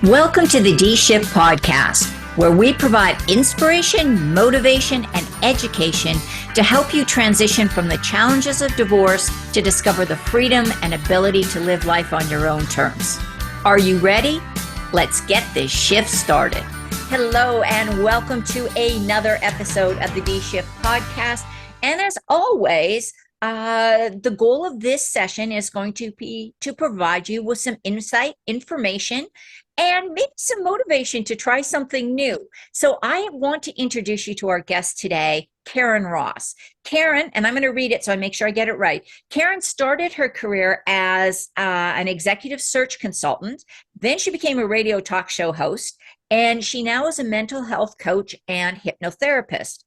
Welcome to the D-Shift podcast, where we provide inspiration, motivation, and education to help you transition from the challenges of divorce to discover the freedom and ability to live life on your own terms. Are you ready? Let's get this shift started. Hello, and welcome to another episode of the D-Shift podcast. And as always, the goal of this session is going to be to provide you with some insight, information, and maybe some motivation to try something new. So I want to introduce you to our guest today, Karen Ross. Karen, and I'm going to read it so I make sure I get it right. Karen started her career as an executive search consultant. Then she became a radio talk show host, and she now is a mental health coach and hypnotherapist.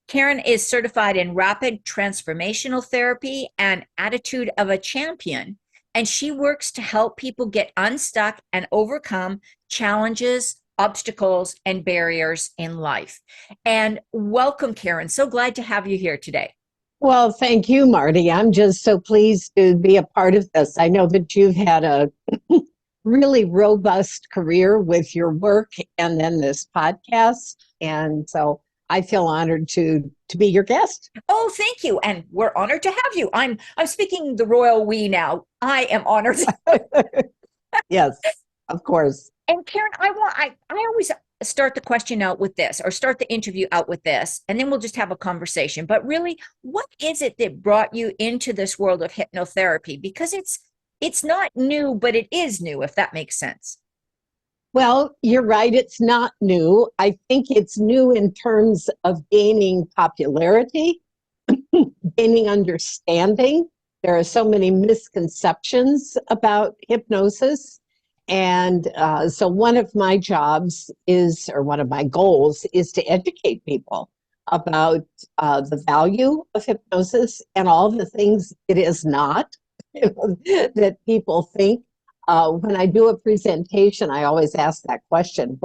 Karen is certified in rapid transformational therapy and attitude of a champion, and she works to help people get unstuck and overcome challenges, obstacles, and barriers in life. And welcome, Karen. So glad to have you here today. Well, thank you, Mardi. I'm just so pleased to be a part of this. I know that you've had a really robust career with your work and then this podcast. And so I feel honored to be your guest. Oh, thank you. And we're honored to have you. I'm speaking the royal we now. I am honored. Yes, of course. And Karen, I always start the question out with this, or start the interview out with this, and then we'll just have a conversation. But really, what is it that brought you into this world of hypnotherapy? Because it's not new, but it is new, if that makes sense. Well, you're right. It's not new. I think it's new in terms of gaining popularity, gaining understanding. There are so many misconceptions about hypnosis. And so one of my jobs is, or one of my goals is to educate people about the value of hypnosis and all the things it is not, that people think. When I do a presentation, I always ask that question,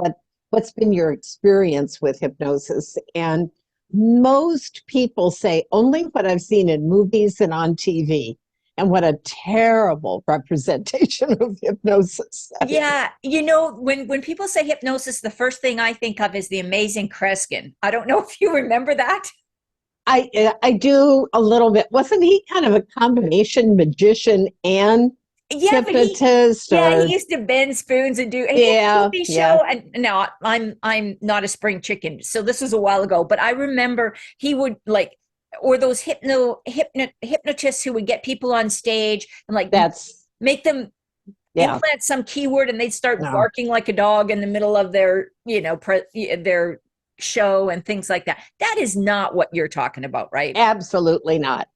what's been your experience with hypnosis? And most people say only what I've seen in movies and on TV. And what a terrible representation of hypnosis. Yeah, you know, when people say hypnosis, the first thing I think of is the amazing Kreskin. I don't know if you remember that. I do a little bit. Wasn't he kind of a combination magician and hypnotist? He used to bend spoons and do a TV show. And no, I'm not a spring chicken, so this was a while ago. But I remember he would or those hypnotists who would get people on stage and make them implant some keyword, and they'd start barking like a dog in the middle of their their show and things like that. That is not what you're talking about, right? Absolutely not.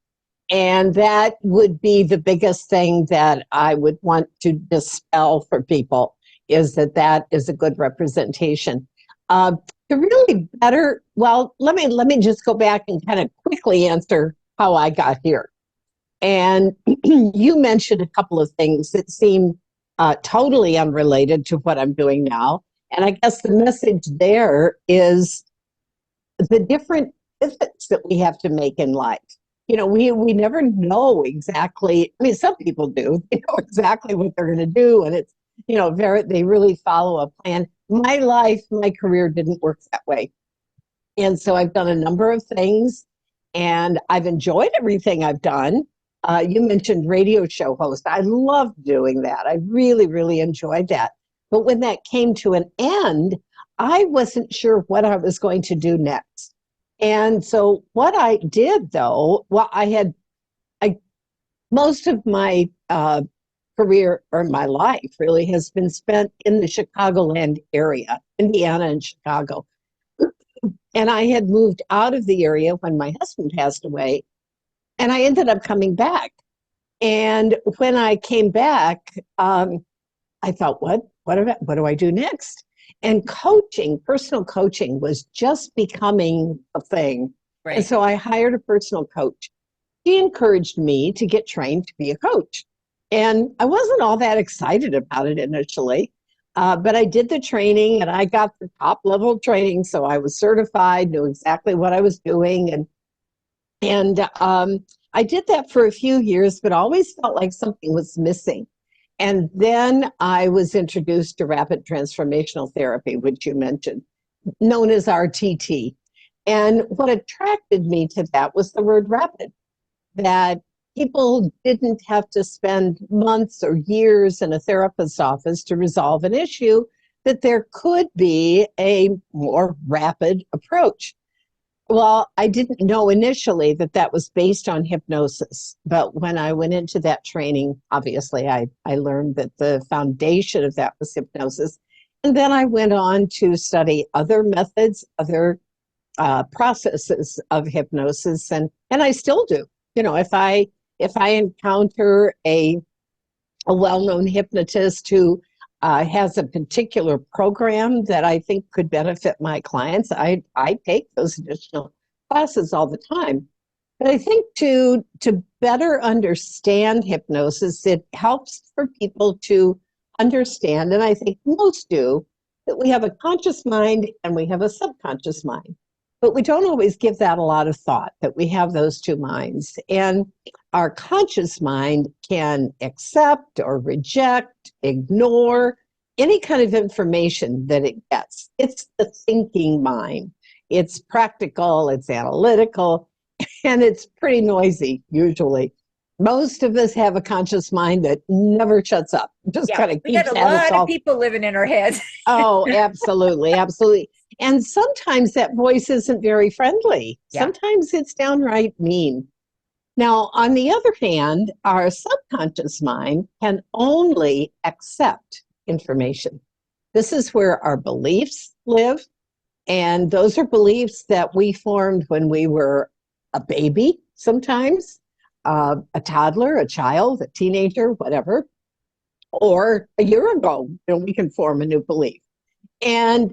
And that would be the biggest thing that I would want to dispel for people, is that is a good representation. To really better, well, let me just go back and kind of quickly answer how I got here. And you mentioned a couple of things that seem totally unrelated to what I'm doing now. And I guess the message there is the different pivots that we have to make in life. You know, we never know exactly. I mean, some people do. They know exactly what they're going to do, and it's, they really follow a plan. My career didn't work that way, and so I've done a number of things, and I've enjoyed everything I've done. You mentioned radio show host. I loved doing that. I really, really enjoyed that. But when that came to an end, I wasn't sure what I was going to do next. And so what I did, though, most of my career, or my life really, has been spent in the Chicagoland area, Indiana and Chicago. And I had moved out of the area when my husband passed away, and I ended up coming back. And when I came back, I thought, what do I do next? And personal coaching was just becoming a thing. Right. And so I hired a personal coach. He encouraged me to get trained to be a coach. And I wasn't all that excited about it initially, but I did the training, and I got the top level training. So I was certified, knew exactly what I was doing. And I did that for a few years, but always felt like something was missing. And then I was introduced to rapid transformational therapy, which you mentioned, known as RTT. And what attracted me to that was the word rapid, that people didn't have to spend months or years in a therapist's office to resolve an issue, that there could be a more rapid approach. Well, I didn't know initially that that was based on hypnosis, but when I went into that training, obviously I learned that the foundation of that was hypnosis. And then I went on to study other methods, other processes of hypnosis, and I still do. You know, if I encounter a well-known hypnotist who has a particular program that I think could benefit my clients, I take those additional classes all the time. But I think to better understand hypnosis, it helps for people to understand, and I think most do, that we have a conscious mind and we have a subconscious mind. But we don't always give that a lot of thought, that we have those two minds. And our conscious mind can accept or reject, ignore any kind of information that it gets. It's the thinking mind. It's practical, it's analytical, and it's pretty noisy, usually. Most of us have a conscious mind that never shuts up. Just kind of we keeps got a at lot itself. of people living in our heads. Oh, absolutely, absolutely. And sometimes that voice isn't very friendly. Yeah. Sometimes it's downright mean. Now, on the other hand, our subconscious mind can only accept information. This is where our beliefs live. And those are beliefs that we formed when we were a baby, sometimes, a toddler, a child, a teenager, whatever, or a year ago, we can form a new belief. And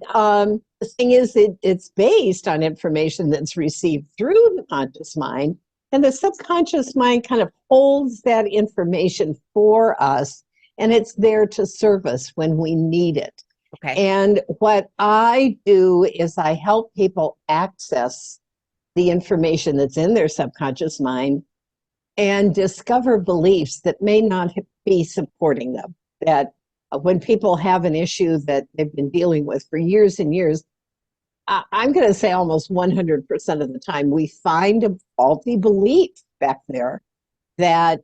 the thing is, it's based on information that's received through the conscious mind, and the subconscious mind kind of holds that information for us, and it's there to serve us when we need it. Okay. And what I do is I help people access the information that's in their subconscious mind and discover beliefs that may not be supporting them. That when people have an issue that they've been dealing with for years and years, I'm going to say almost 100% of the time, we find a faulty belief back there that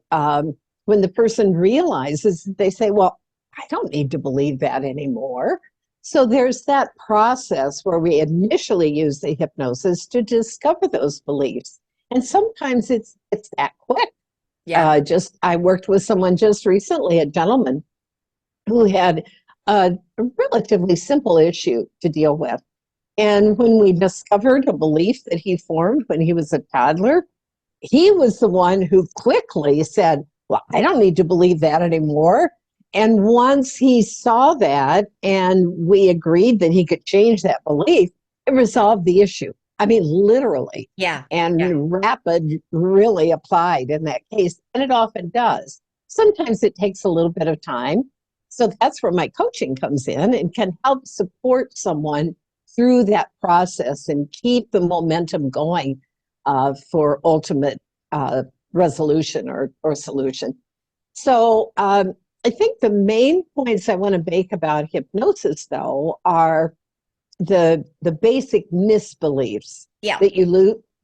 when the person realizes, they say, well, I don't need to believe that anymore. So there's that process where we initially use the hypnosis to discover those beliefs. And sometimes it's that quick. Yeah. I worked with someone just recently, a gentleman who had a relatively simple issue to deal with. And when we discovered a belief that he formed when he was a toddler, he was the one who quickly said, well, I don't need to believe that anymore. And once he saw that and we agreed that he could change that belief, it resolved the issue. I mean, literally. Yeah. And rapid really applied in that case. And it often does. Sometimes it takes a little bit of time. So that's where my coaching comes in and can help support someone through that process and keep the momentum going for ultimate resolution or solution. So I think the main points I want to make about hypnosis, though, are the basic misbeliefs. Yeah. That you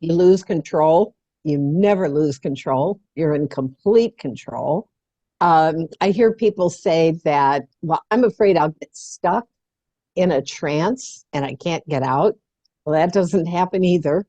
lose control. You never lose control. You're in complete control. I hear people say that, well, I'm afraid I'll get stuck in a trance and I can't get out. Well, that doesn't happen either.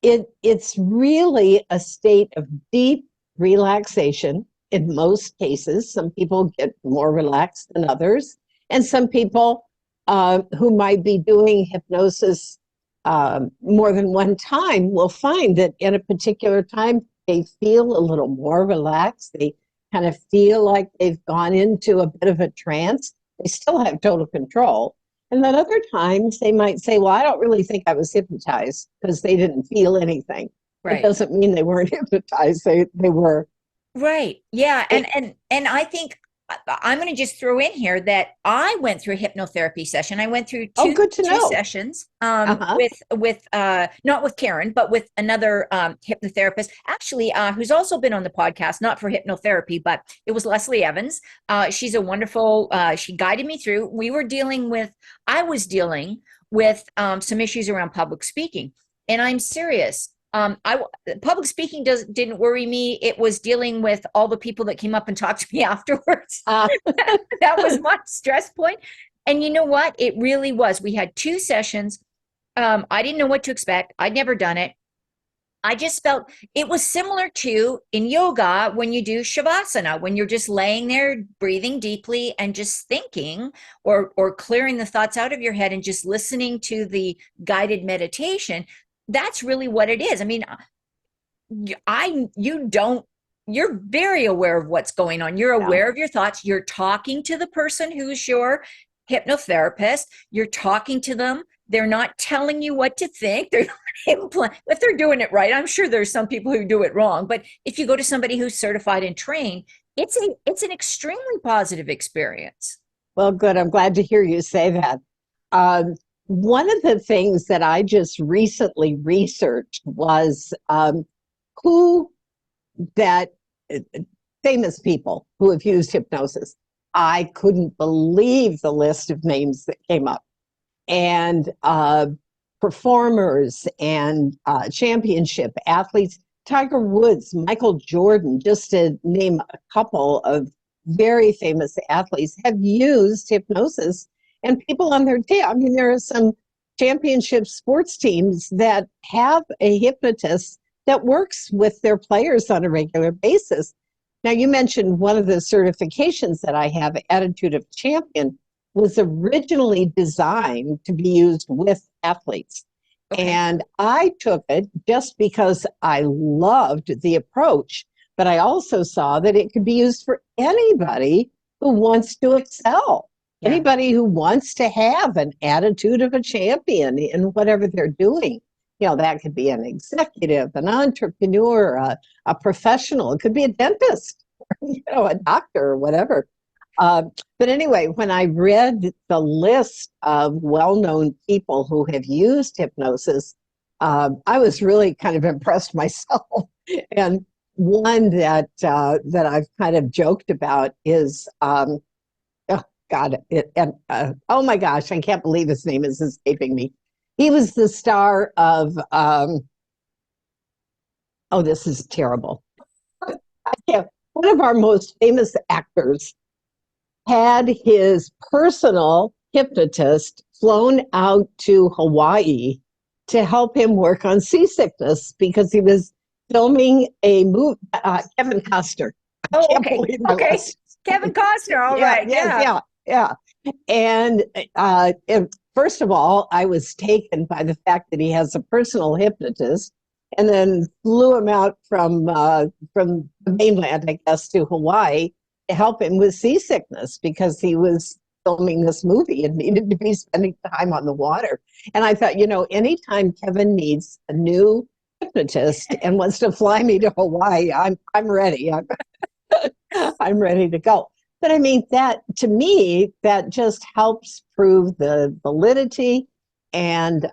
It's really a state of deep relaxation in most cases. Some people get more relaxed than others. And some people who might be doing hypnosis more than one time will find that in a particular time, they feel a little more relaxed. They kind of feel like they've gone into a bit of a trance. They still have total control. And then other times they might say, well, I don't really think I was hypnotized because they didn't feel anything. Right. It doesn't mean they weren't hypnotized. They were. Right. Yeah. And I think I'm going to just throw in here that I went through a hypnotherapy session. I went through Oh, good to two know. sessions Uh-huh. with not with Karen, but with another hypnotherapist, actually, who's also been on the podcast, not for hypnotherapy, but it was Leslie Evans. She's a wonderful. She guided me through. I was dealing with some issues around public speaking, and I'm serious. I Public speaking didn't worry me. It was dealing with all the people that came up and talked to me afterwards. Uh, That was my stress point. And you know what? It really was. We had two sessions. I didn't know what to expect. I'd never done it. I just felt it was similar to in yoga when you do shavasana, when you're just laying there, breathing deeply and just thinking or clearing the thoughts out of your head and just listening to the guided meditation. That's really what it is. I mean, you're very aware of what's going on. You're yeah. aware of your thoughts. You're talking to the person who's your hypnotherapist. You're talking to them. They're not telling you what to think. If they're doing it right. I'm sure there's some people who do it wrong, but if you go to somebody who's certified and trained, it's an extremely positive experience. Well, good. I'm glad to hear you say that. One of the things that I just recently researched was who that famous people who have used hypnosis. I couldn't believe the list of names that came up, and performers and championship athletes, Tiger Woods, Michael Jordan, just to name a couple of very famous athletes, have used hypnosis. And people on their team, I mean, there are some championship sports teams that have a hypnotist that works with their players on a regular basis. Now, you mentioned one of the certifications that I have, Attitude of Champion, was originally designed to be used with athletes. Okay. And I took it just because I loved the approach, but I also saw that it could be used for anybody who wants to excel, Yeah. anybody who wants to have an attitude of a champion in whatever they're doing. You know, that could be an executive, an entrepreneur, a professional. It could be a dentist, you know, a doctor or whatever. But anyway, when I read the list of well-known people who have used hypnosis, I was really kind of impressed myself. And one that I've kind of joked about is, oh God, oh my gosh, I can't believe his name is escaping me. He was the star of, oh, this is terrible. One of our most famous actors had his personal hypnotist flown out to Hawaii to help him work on seasickness because he was filming a movie. Kevin Costner. Oh, okay. Okay. Kevin Costner. All right. Yeah. And first of all, I was taken by the fact that he has a personal hypnotist, and then flew him out from the mainland, I guess, to Hawaii to help him with seasickness because he was filming this movie and needed to be spending time on the water. And I thought, you know, anytime Kevin needs a new hypnotist and wants to fly me to Hawaii, I'm ready. I'm ready to go. But I mean, that to me, that just helps prove the validity. And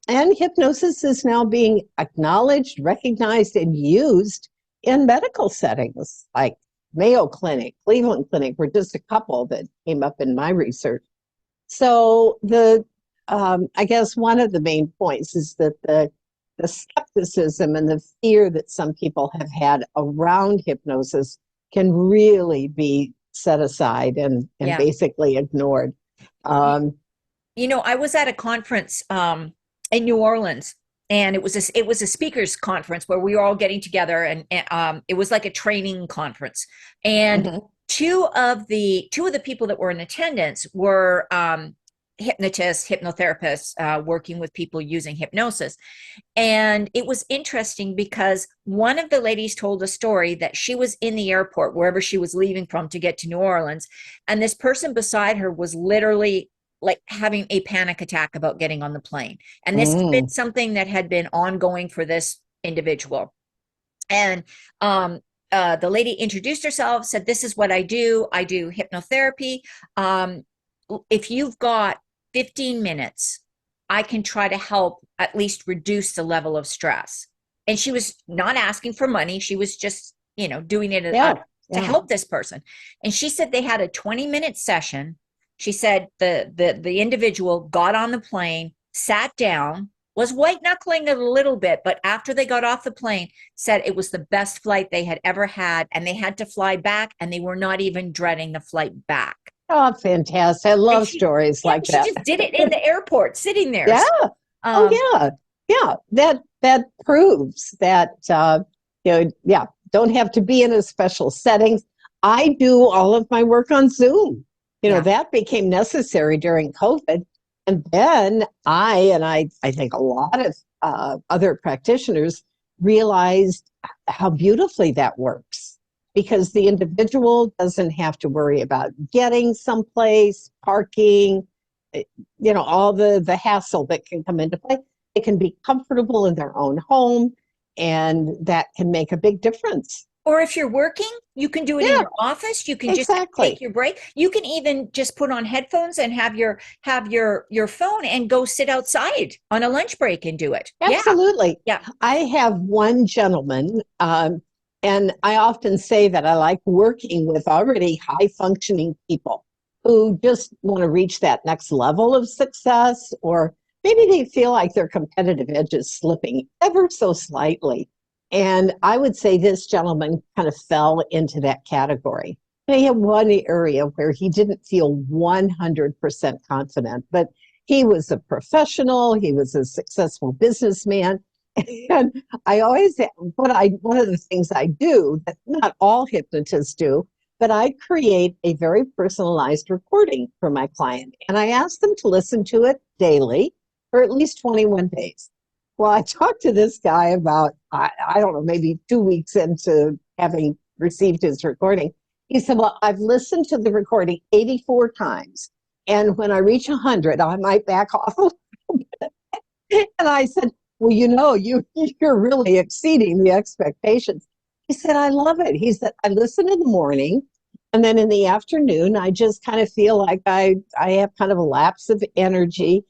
hypnosis is now being acknowledged, recognized, and used in medical settings like Mayo Clinic, Cleveland Clinic were just a couple that came up in my research. So I guess one of the main points is that the skepticism and the fear that some people have had around hypnosis can really be set aside and basically ignored. You know, I was at a conference in New Orleans, and it was a speakers conference where we were all getting together, and it was like a training conference. And two of the people that were in attendance were hypnotists, hypnotherapists, working with people using hypnosis. And it was interesting because one of the ladies told a story that she was in the airport, wherever she was leaving from to get to New Orleans, and this person beside her was literally like having a panic attack about getting on the plane. And this had been something that had been ongoing for this individual. And the lady introduced herself, said, "This is what I do. I do hypnotherapy. If you've got 15 minutes, I can try to help at least reduce the level of stress." And she was not asking for money. She was just, doing it to help this person. And she said they had a 20-minute session. She said the individual got on the plane, sat down, was white knuckling it a little bit, but after they got off the plane, said it was the best flight they had ever had, and they had to fly back, and they were not even dreading the flight back. Oh, fantastic. I love stories like that. She just did it in the airport, sitting there. Yeah. Yeah. That proves that, don't have to be in a special settings. I do all of my work on Zoom. That became necessary during COVID. And then I think a lot of other practitioners realized how beautifully that works, because the individual doesn't have to worry about getting someplace, parking, all the hassle that can come into play. They can be comfortable in their own home, and that can make a big difference. Or if you're working, you can do it in your office. You can just take your break. You can even just put on headphones and have your phone and go sit outside on a lunch break and do it. Absolutely. Yeah. I have one gentleman, and I often say that I like working with already high functioning people who just want to reach that next level of success, or maybe they feel like their competitive edge is slipping ever so slightly. And I would say this gentleman kind of fell into that category. He had one area where he didn't feel 100% confident, but he was a professional, he was a successful businessman. And I always, one of the things I do that not all hypnotists do, but I create a very personalized recording for my client. And I ask them to listen to it daily for at least 21 days. Well, I talked to this guy about, I don't know, maybe 2 weeks into having received his recording. He said, well, I've listened to the recording 84 times. And when I reach 100, I might back off a little bit. And I said, well, you're really exceeding the expectations. He said, I love it. He said, I listen in the morning, and then in the afternoon, I just kind of feel like I have kind of a lapse of energy.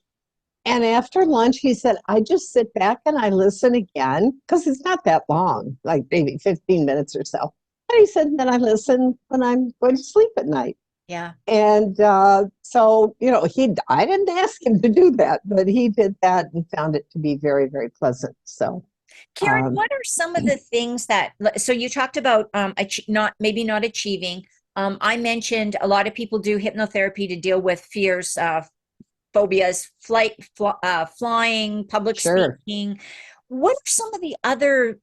And after lunch, he said, I just sit back and I listen again, because it's not that long, like maybe 15 minutes or so. And he said, then I listen when I'm going to sleep at night. Yeah. And so, I didn't ask him to do that, but he did that and found it to be very, very pleasant. So, Karen, what are some of the things so you talked about not achieving. I mentioned a lot of people do hypnotherapy to deal with fears, phobias, flying, public speaking. What are some of the other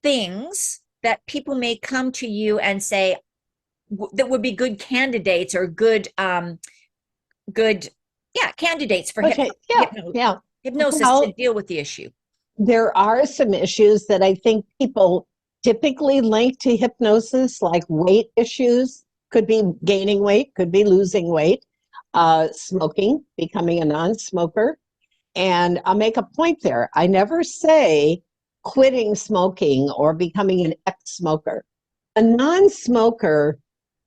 things that people may come to you and say that would be good candidates or good candidates for hypnosis to deal with the issue? There are some issues that I think people typically link to hypnosis, like weight issues. Could be gaining weight, could be losing weight. Smoking, becoming a non-smoker. And I'll make a point there. I never say quitting smoking or becoming an ex-smoker. A non-smoker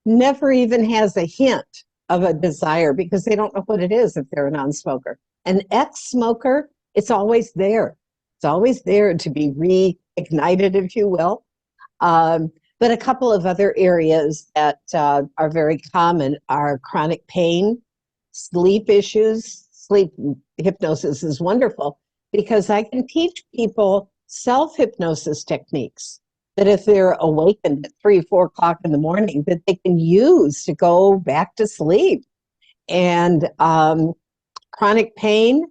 never even has a hint of a desire because they don't know what it is if they're a non-smoker. An ex-smoker, it's always there. It's always there to be reignited, if you will. But a couple of other areas that are very common are chronic pain, sleep issues. Sleep hypnosis is wonderful because I can teach people self-hypnosis techniques that if they're awakened at 3 or 4 o'clock in the morning, that they can use to go back to sleep. And chronic pain,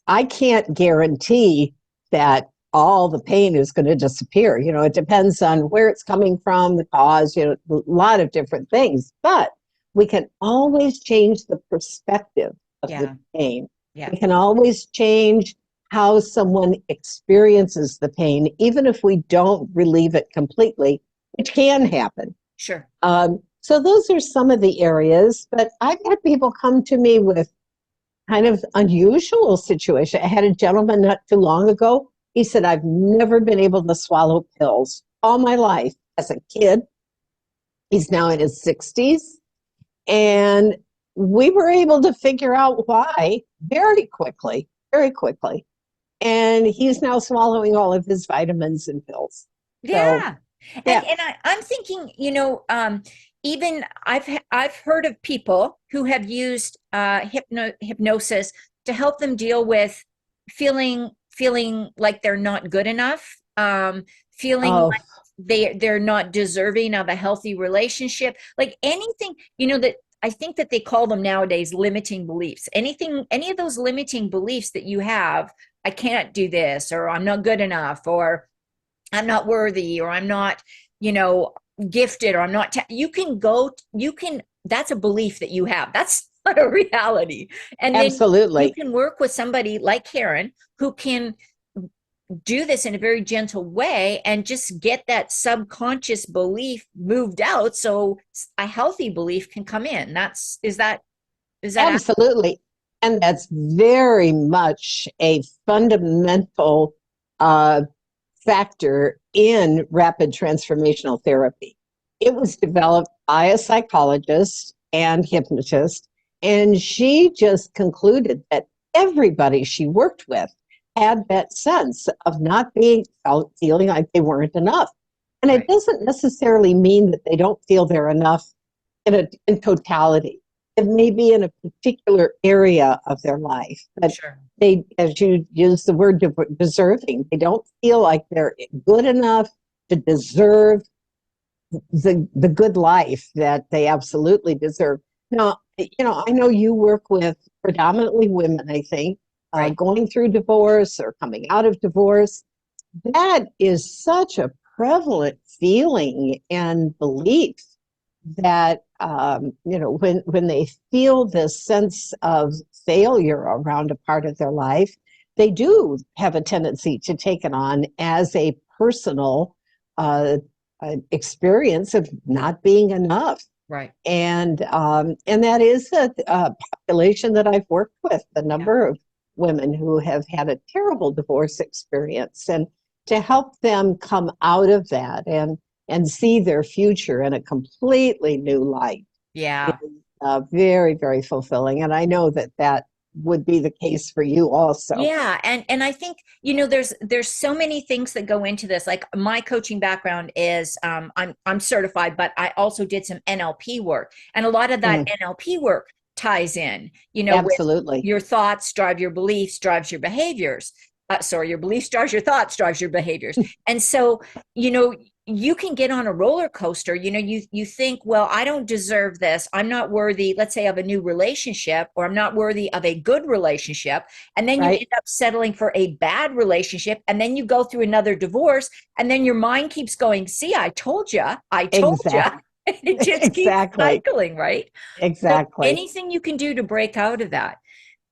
I can't guarantee that all the pain is going to disappear. It depends on where it's coming from, the cause, a lot of different things. But we can always change the perspective of the pain. Yeah. We can always change how someone experiences the pain, even if we don't relieve it completely, which can happen. Sure. So those are some of the areas, but I've had people come to me with kind of unusual situation. I had a gentleman not too long ago. He said, I've never been able to swallow pills all my life. as a kid. He's now in his 60s. And we were able to figure out why very quickly, very quickly. And he's now swallowing all of his vitamins and pills. So, Yeah. yeah. And I'm thinking, even I've heard of people who have used hypnosis to help them deal with feeling like they're not good enough, feeling Oh, like they're not deserving of a healthy relationship, like anything, that I think that they call them nowadays limiting beliefs. Any of those limiting beliefs that you have, I can't do this, or I'm not good enough, or I'm not worthy, or I'm not, gifted, or I'm not, that's a belief that you have. That's not a reality. And then you absolutely. can work with somebody like Karen who can do this in a very gentle way and just get that subconscious belief moved out so a healthy belief can come in. Is that Absolutely. And that's very much a fundamental uh, factor in rapid transformational therapy. It was developed by a psychologist and hypnotist, and she just concluded that everybody she worked with had that sense of not feeling like they weren't enough. And it right? doesn't necessarily mean that they don't feel they're enough in totality. It may be in a particular area of their life, but Sure. they, as you use the word deserving, they don't feel like they're good enough to deserve the good life that they absolutely deserve. Now, I know you work with predominantly women, I think, Right. going through divorce or coming out of divorce. That is such a prevalent feeling and belief that when they feel this sense of failure around a part of their life, they do have a tendency to take it on as a personal uh, experience of not being enough. Right. And that is a population that I've worked with, the Yeah. number of women who have had a terrible divorce experience, and to help them come out of that and see their future in a completely new light is Yeah. very, very fulfilling. And I know that that would be the case for you also. Yeah, and I think there's so many things that go into this. Like my coaching background is I'm certified, but I also did some NLP work, and a lot of that Mm, NLP work ties in, with absolutely. your thoughts drive your beliefs, drives your behaviors. Sorry, your beliefs drives your thoughts, drives your behaviors, and so you know you can get on a roller coaster. You think, well, I don't deserve this, I'm not worthy, let's say, of a new relationship, or I'm not worthy of a good relationship, and then you Right? end up settling for a bad relationship, and then you go through another divorce, and then your mind keeps going, see, I told you. Exactly. It just keeps Exactly. cycling, right? So Exactly. anything you can do to break out of that.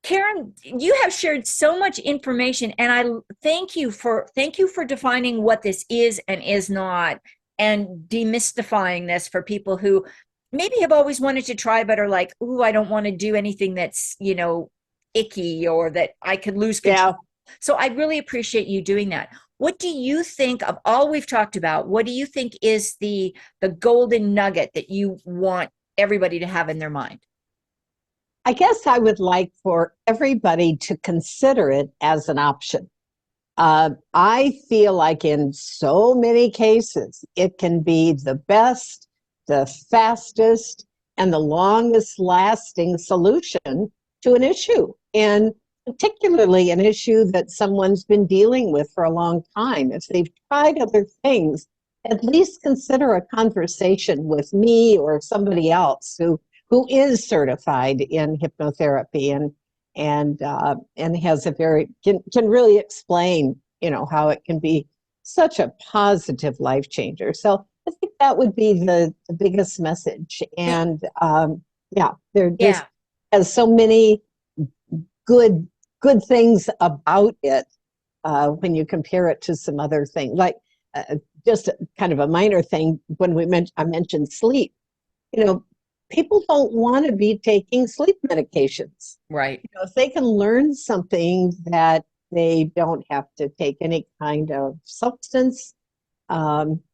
Karen, you have shared so much information, and I thank you for defining what this is and is not, and demystifying this for people who maybe have always wanted to try but are like, "Ooh, I don't want to do anything that's, icky, or that I could lose Yeah. control." So I really appreciate you doing that. What do you think of all we've talked about? What do you think is the golden nugget that you want everybody to have in their mind? I guess I would like for everybody to consider it as an option. I feel like in so many cases, it can be the best, the fastest, and the longest lasting solution to an issue, and particularly an issue that someone's been dealing with for a long time. If they've tried other things, at least consider a conversation with me or somebody else who is certified in hypnotherapy and has a very can really explain how it can be such a positive life changer. So I think that would be the biggest message. And yeah, there just Yeah. has so many good good things about it when you compare it to some other thing, like just kind of a minor thing. When I mentioned sleep, you know, people don't want to be taking sleep medications. Right. If they can learn something that they don't have to take any kind of substance,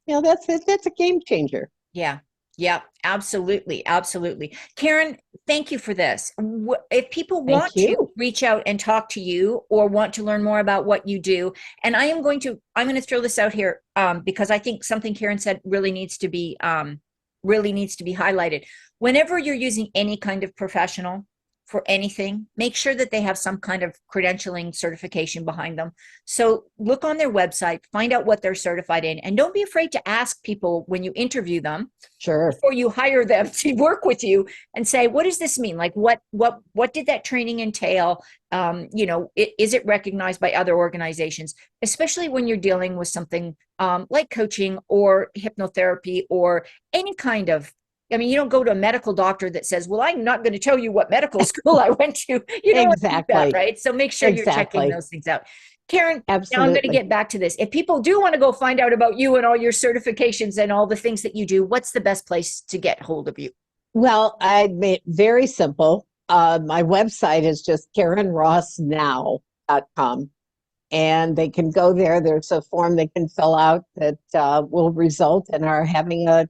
that's a game changer. Yeah. Yeah, absolutely. Absolutely. Karen, thank you for this. If people Thank want to you. reach out and talk to you or want to learn more about what you do, and I'm going to throw this out here because I think something Karen said really needs to be highlighted. Whenever you're using any kind of professional for anything, make sure that they have some kind of credentialing certification behind them. So look on their website, find out what they're certified in, and don't be afraid to ask people when you interview them, Sure. before you hire them to work with you, and say, what does this mean? Like, what did that training entail? Is it recognized by other organizations, especially when you're dealing with something like coaching or hypnotherapy or any kind of, you don't go to a medical doctor that says, well, I'm not going to tell you what medical school I went to. You don't want to do that, right? So make sure you're checking those things out. Karen, absolutely. now I'm going to get back to this. If people do want to go find out about you and all your certifications and all the things that you do, what's the best place to get hold of you? Well, I made it very simple. My website is just KarenRossNow.com. And they can go there. There's a form they can fill out that will result in our having a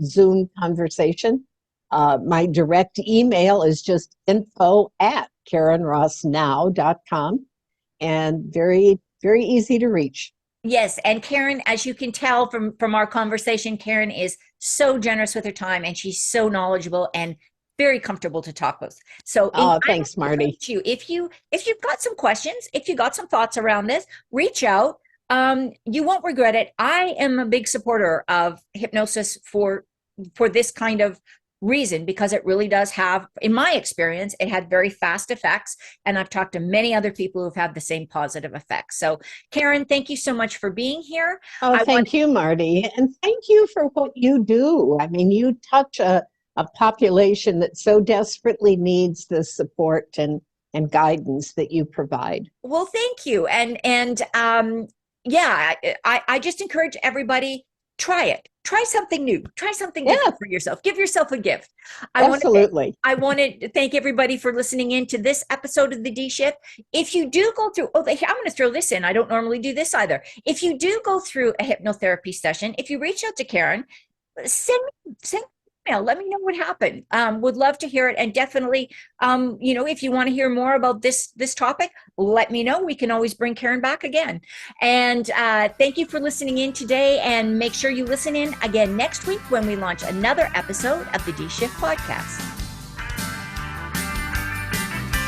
Zoom conversation. My direct email is just info@KarenRossNow.com, and very, very easy to reach. Yes, and Karen, as you can tell from our conversation, Karen is so generous with her time, and she's so knowledgeable and very comfortable to talk with. So thanks, Mardi. If you've got some questions, if you got some thoughts around this, reach out. You won't regret it. I am a big supporter of hypnosis for this kind of reason, because it really does have, in my experience, it had very fast effects. And I've talked to many other people who've had the same positive effects. So Karen, thank you so much for being here. Thank you, Mardi. And thank you for what you do. You touch a population that so desperately needs the support and guidance that you provide. Well, thank you. And I just encourage everybody, try it. Try something new. Try something different for yourself. Give yourself a gift. Absolutely. I want to thank everybody for listening in to this episode of the D Shift. If you do go through, I'm going to throw this in. I don't normally do this either. If you do go through a hypnotherapy session, if you reach out to Karen, send me email. Let me know what happened. Would love to hear it. And definitely, if you want to hear more about this topic, let me know. We can always bring Karen back again. And thank you for listening in today. And make sure you listen in again next week when we launch another episode of the D Shift podcast.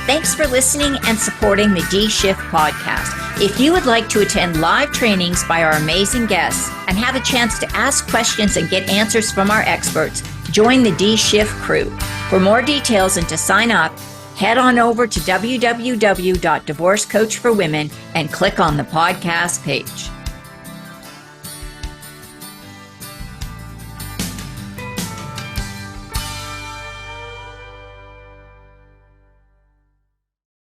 Thanks for listening and supporting the D Shift podcast. If you would like to attend live trainings by our amazing guests and have a chance to ask questions and get answers from our experts, join the D Shift crew. For more details and to sign up, head on over to www.divorcecoachforwomen and click on the podcast page.